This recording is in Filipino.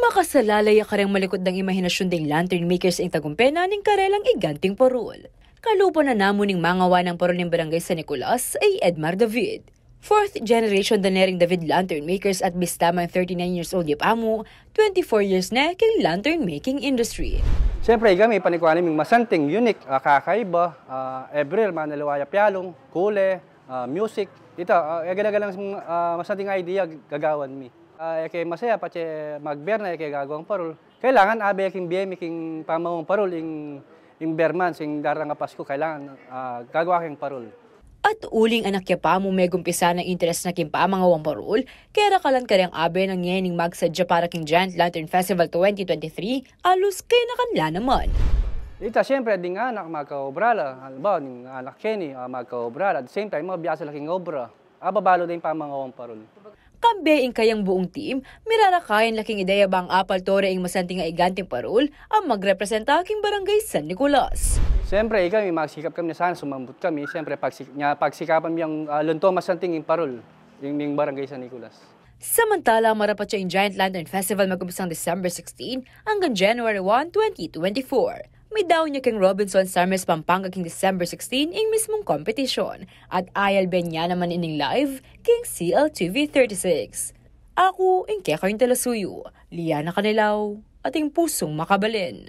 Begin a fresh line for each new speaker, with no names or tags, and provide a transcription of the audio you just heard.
Makasalalay ka rin malikod ng imahinasyon ding lantern makers ang tagumpena ning karelang iganting parol. Kalupo na namo ning mangawa ng parol ng barangay San Nicolas ay Edmar David. Fourth generation na ring David lantern makers at bistamang 39 years old yapamo, 24 years na kay lantern making industry.
Siyempre kami panikuan naming masanting, unique, kakaiba, Ebril, manaliwaya piyalong, kule, music. Ito, gagalang masanting idea gagawan mi. Kay masaya pati magberna kay gagawang parol. Kailangan abe king biye making pamawang parol ing berman sing darang nga Pasko kailangan gagawa king parol.
At uling anak ya pa mo may gumpisa ng interes na kimpa mga wang parol, kaya rakalan ka rin abe ng nyening magsadya para king Giant Lantern Festival 2023, alus kay nakanla naman.
Ita siyempre ding anak magkaobrala, halimbawa ning anak Kenny magkaobrala, at the same time mabiyasa laking obra, ababalo din pa mga wang parol.
Kambeing kayang buong team, mirarakayan laking ideya bang apal tore ang masanting nga iganting parol ang magrepresenta king barangay San Nicolas.
Siyempre kami magsikap kami na sana sumambot kami, siyempre pagsikapan yung lunto masanting yung parol, yung barangay San Nicolas.
Samantala, marapat siya yung Giant Lantern Festival mag-umpisang December 16 hanggang January 1, 2024. May daw niya kang Robinson Sarmes Pampanga king December 16 ing mismong kompetisyon at ayal ben niya naman ining live king CLTV 36. Ako, ing Kekarin Telasuyo, Liana Canilaw, ating pusong makabalin.